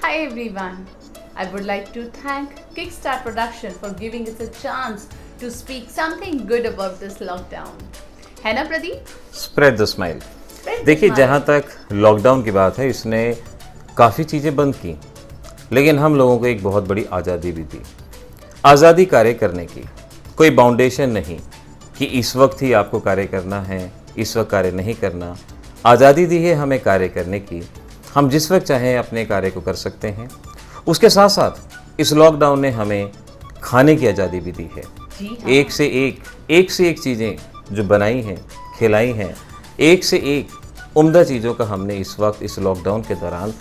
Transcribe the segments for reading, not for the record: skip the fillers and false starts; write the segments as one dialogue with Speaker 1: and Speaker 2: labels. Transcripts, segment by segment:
Speaker 1: Hi everyone. I would like to thank Kickstart Production for giving us a chance to speak something good about this lockdown. है ना Pradeep?
Speaker 2: Spread the smile.
Speaker 1: Spread the
Speaker 2: देखिए,
Speaker 1: smile.
Speaker 2: जहाँ तक lockdown की बात है, इसने काफ़ी चीज़ें बंद की, लेकिन हम लोगों को एक बहुत बड़ी आज़ादी भी दी। आज़ादी कार्य करने की, कोई बाउंडेशन नहीं कि इस वक्त ही आपको कार्य करना है, इस वक्त कार्य नहीं करना। आज़ादी दी है हमें कार्य करने की, हम जिस वक्त चाहें अपने कार्य को कर सकते हैं। उसके साथ साथ इस लॉकडाउन ने हमें खाने की आज़ादी भी दी है।
Speaker 1: जी हाँ।
Speaker 2: एक से एक चीज़ें जो बनाई हैं, खिलाई हैं, एक से एक उम्दा चीज़ों का हमने इस वक्त इस लॉकडाउन के दौरान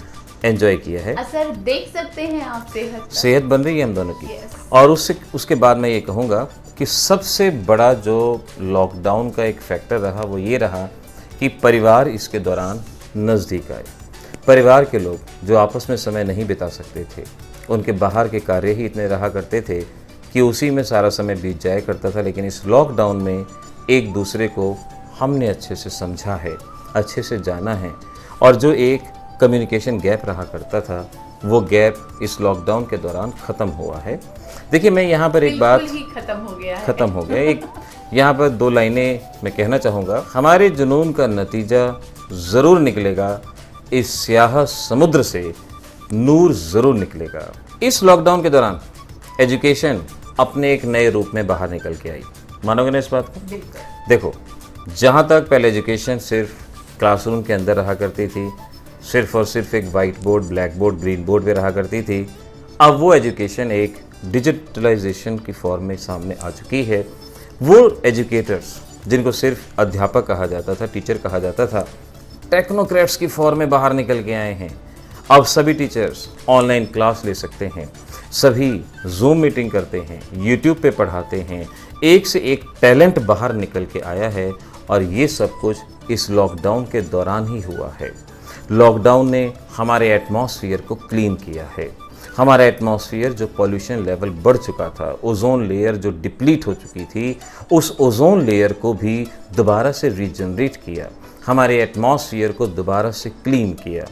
Speaker 2: एंजॉय किया है।
Speaker 1: असर देख सकते हैं आप सेहत का।
Speaker 2: सेहत बन रही है हम दोनों की।
Speaker 1: Yes.
Speaker 2: और उसके बाद मैं ये कहूँगा कि सबसे बड़ा जो लॉकडाउन का एक फैक्टर रहा वो ये रहा कि परिवार इसके दौरान नज़दीक आए। परिवार के लोग जो आपस में समय नहीं बिता सकते थे, उनके बाहर के कार्य ही इतने रहा करते थे कि उसी में सारा समय बीत जाया करता था। लेकिन इस लॉकडाउन में एक दूसरे को हमने अच्छे से समझा है, अच्छे से जाना है, और जो एक कम्युनिकेशन गैप रहा करता था वो गैप इस लॉकडाउन के दौरान ख़त्म हुआ है। देखिए, मैं यहाँ पर एक बात
Speaker 1: बिल्कुल ही खत्म हो गया है।
Speaker 2: ख़त्म हो गया। एक यहाँ पर दो लाइनें मैं कहना चाहूँगा। हमारे जुनून का नतीजा ज़रूर निकलेगा, इस स्याह समुद्र से नूर ज़रूर निकलेगा। इस लॉकडाउन के दौरान एजुकेशन अपने एक नए रूप में बाहर निकल के आई। मानोगे ना इस बात को?
Speaker 1: बिल्कुल।
Speaker 2: देखो, जहाँ तक पहले एजुकेशन सिर्फ क्लासरूम के अंदर रहा करती थी, सिर्फ और सिर्फ एक white board, black board, green board पे रहा करती थी, अब वो एजुकेशन एक डिजिटलाइजेशन की फॉर्म में सामने आ चुकी है। वो एजुकेटर्स जिनको सिर्फ अध्यापक कहा जाता था, टीचर कहा जाता था, टेक्नोक्रेट्स की फॉर्म में बाहर निकल के आए हैं। अब सभी टीचर्स ऑनलाइन क्लास ले सकते हैं, सभी जूम मीटिंग करते हैं, यूट्यूब पे पढ़ाते हैं। एक से एक टैलेंट बाहर निकल के आया है, और ये सब कुछ इस लॉकडाउन के दौरान ही हुआ है। लॉकडाउन ने हमारे एटमॉस्फेयर को क्लीन किया है। हमारा एटमॉस्फेयर जो पॉल्यूशन लेवल बढ़ चुका था, ओजोन लेयर जो डिप्लीट हो चुकी थी, उस ओजोन लेयर को भी दोबारा से रीजनरेट किया, हमारे एटमॉस्फेयर को दोबारा से क्लीन किया।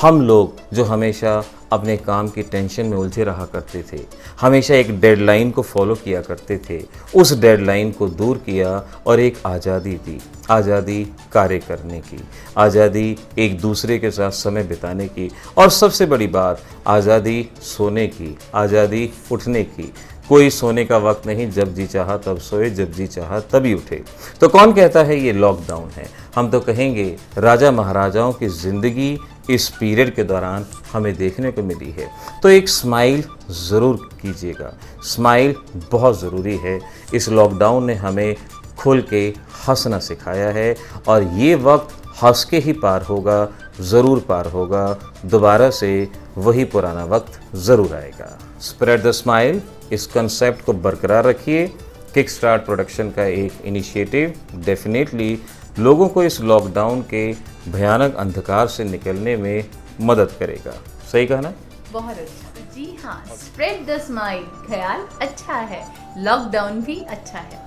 Speaker 2: हम लोग जो हमेशा अपने काम की टेंशन में उलझे रहा करते थे, हमेशा एक डेडलाइन को फॉलो किया करते थे, उस डेडलाइन को दूर किया और एक आज़ादी दी। आज़ादी कार्य करने की, आज़ादी एक दूसरे के साथ समय बिताने की, और सबसे बड़ी बात आज़ादी सोने की, आज़ादी उठने की। कोई सोने का वक्त नहीं, जब जी चाहा तब सोए, जब जी चाहा तभी उठे। तो कौन कहता है ये लॉकडाउन है? हम तो कहेंगे राजा महाराजाओं की ज़िंदगी इस पीरियड के दौरान हमें देखने को मिली है। तो एक स्माइल ज़रूर कीजिएगा, स्माइल बहुत ज़रूरी है। इस लॉकडाउन ने हमें खुल के हंसना सिखाया है, और ये वक्त हंस के ही पार होगा, ज़रूर पार होगा। दोबारा से वही पुराना वक्त ज़रूर आएगा। स्प्रेड द स्माइल, इस कंसेप्ट को बरकरार रखिए। किक स्टार्ट प्रोडक्शन का एक इनिशिएटिव डेफिनेटली लोगों को इस लॉकडाउन के भयानक अंधकार से निकलने में मदद करेगा। सही कहा ना?
Speaker 1: बहुत अच्छा। जी हाँ, स्प्रेड द स्माइल। ख्याल अच्छा है, लॉकडाउन भी अच्छा है।